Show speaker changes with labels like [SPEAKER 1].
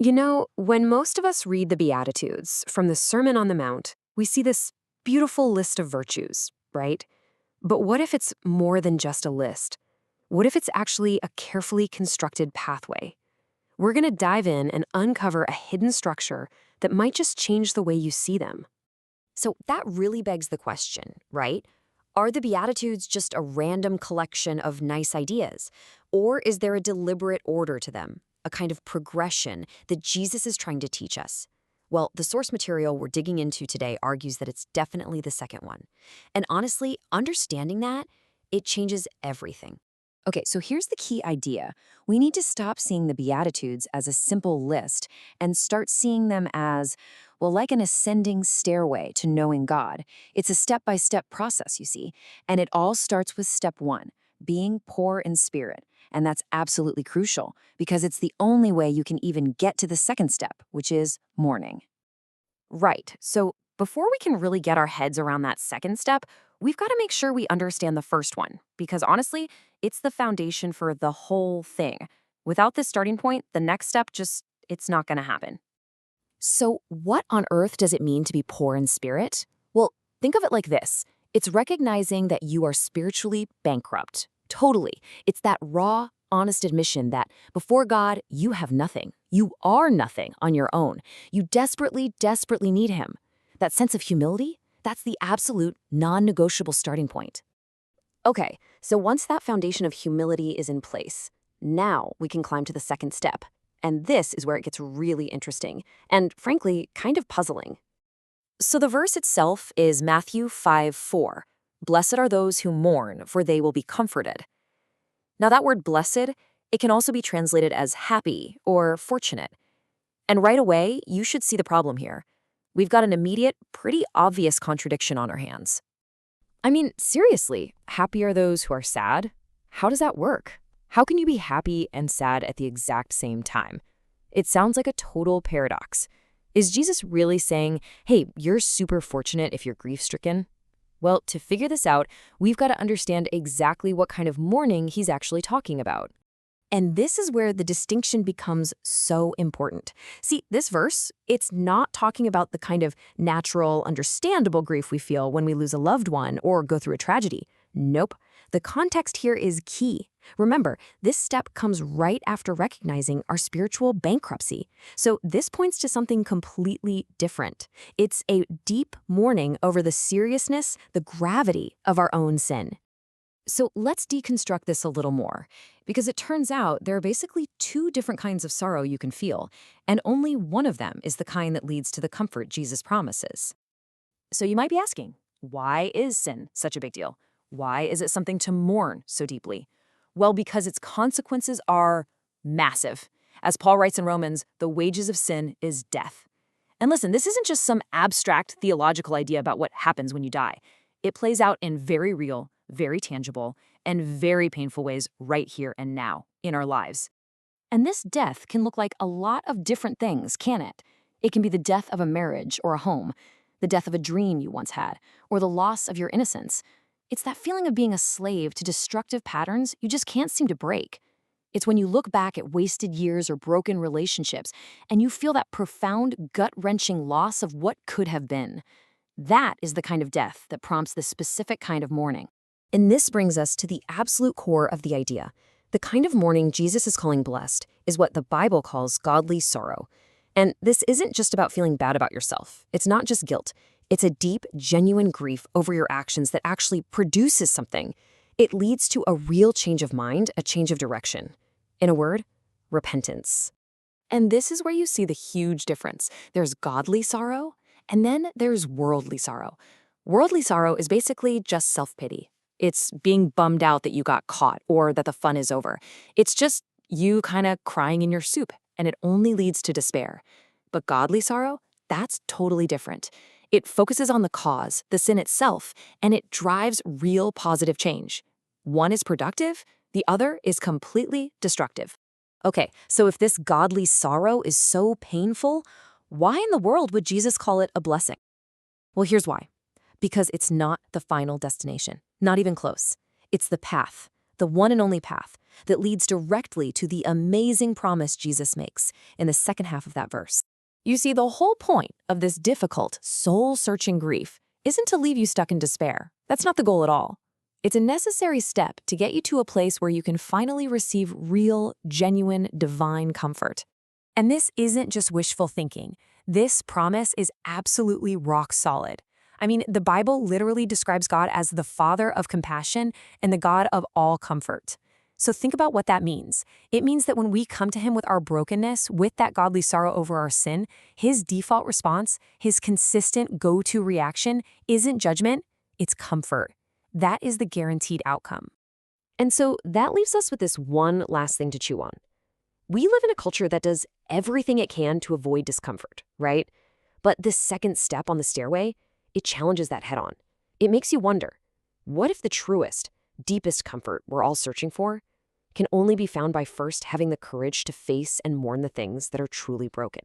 [SPEAKER 1] When most of us read the Beatitudes from the Sermon on the Mount, we see this beautiful list of virtues, right? But what if it's more than just a list? What if it's actually a carefully constructed pathway? We're going to dive in and uncover a hidden structure that might just change the way you see them.
[SPEAKER 2] So that really begs the question, right? Are the Beatitudes just a random collection of nice ideas? Or is there a deliberate order to them, a kind of progression that Jesus is trying to teach us? Well, the source material we're digging into today argues that it's definitely the second one. And honestly, understanding that, it changes everything.
[SPEAKER 3] Okay, so here's the key idea. We need to stop seeing the Beatitudes as a simple list and start seeing them as, well, like an ascending stairway to knowing God. It's a step-by-step process, you see, and it all starts with step one, being poor in spirit. And that's absolutely crucial because it's the only way you can even get to the second step, which is mourning.
[SPEAKER 1] Right, so before we can really get our heads around that second step, we've got to make sure we understand the first one, because honestly, it's the foundation for the whole thing. Without this starting point, the next step it's not going to happen.
[SPEAKER 2] So, what on earth does it mean to be poor in spirit? Well, think of it like this. It's recognizing that you are spiritually bankrupt. Totally. It's that raw, honest admission that before God, you have nothing. You are nothing on your own. You desperately, desperately need Him. That sense of humility, that's the absolute, non-negotiable starting point. Okay, so once that foundation of humility is in place, now we can climb to the second step. And this is where it gets really interesting, and frankly, kind of puzzling. So the verse itself is Matthew 5:4. Blessed are those who mourn, for they will be comforted. Now that word blessed, it can also be translated as happy or fortunate. And right away, you should see the problem here. We've got an immediate, pretty obvious contradiction on our hands. I mean, seriously, happy are those who are sad? How does that work? How can you be happy and sad at the exact same time? It sounds like a total paradox. Is Jesus really saying, hey, you're super fortunate if you're grief-stricken? Well, to figure this out, we've got to understand exactly what kind of mourning he's actually talking about. And this is where the distinction becomes so important. See, this verse, it's not talking about the kind of natural, understandable grief we feel when we lose a loved one or go through a tragedy. Nope. The context here is key. Remember, this step comes right after recognizing our spiritual bankruptcy. So this points to something completely different. It's a deep mourning over the seriousness, the gravity of our own sin. So let's deconstruct this a little more, because it turns out there are basically two different kinds of sorrow you can feel, and only one of them is the kind that leads to the comfort Jesus promises. So you might be asking, why is sin such a big deal? Why is it something to mourn so deeply? Well, because its consequences are massive. As Paul writes in Romans, the wages of sin is death. And listen, this isn't just some abstract theological idea about what happens when you die. It plays out in very real, very tangible, and very painful ways right here and now in our lives. And this death can look like a lot of different things, can it? It can be the death of a marriage or a home, the death of a dream you once had, or the loss of your innocence. It's that feeling of being a slave to destructive patterns you just can't seem to break. It's when you look back at wasted years or broken relationships and you feel that profound, gut-wrenching loss of what could have been. That is the kind of death that prompts this specific kind of mourning. And this brings us to the absolute core of the idea. The kind of mourning Jesus is calling blessed is what the Bible calls godly sorrow. And this isn't just about feeling bad about yourself. It's not just guilt. It's a deep, genuine grief over your actions that actually produces something. It leads to a real change of mind, a change of direction. In a word, repentance. And this is where you see the huge difference. There's godly sorrow, and then there's worldly sorrow. Worldly sorrow is basically just self-pity. It's being bummed out that you got caught or that the fun is over. It's just you kind of crying in your soup, and it only leads to despair. But godly sorrow, that's totally different. It focuses on the cause, the sin itself, and it drives real positive change. One is productive, the other is completely destructive. Okay, so if this godly sorrow is so painful, why in the world would Jesus call it a blessing? Well, here's why. Because it's not the final destination. Not even close. It's the path, the one and only path, that leads directly to the amazing promise Jesus makes in the second half of that verse. You see, the whole point of this difficult, soul-searching grief isn't to leave you stuck in despair. That's not the goal at all. It's a necessary step to get you to a place where you can finally receive real, genuine, divine comfort.
[SPEAKER 1] And this isn't just wishful thinking. This promise is absolutely rock solid. I mean, the Bible literally describes God as the Father of compassion and the God of all comfort. So think about what that means. It means that when we come to him with our brokenness, with that godly sorrow over our sin, his default response, his consistent go-to reaction isn't judgment, it's comfort. That is the guaranteed outcome.
[SPEAKER 3] And so that leaves us with this one last thing to chew on. We live in a culture that does everything it can to avoid discomfort, right? But this second step on the stairway, it challenges that head on. It makes you wonder, what if the truest, deepest comfort we're all searching for can only be found by first having the courage to face and mourn the things that are truly broken?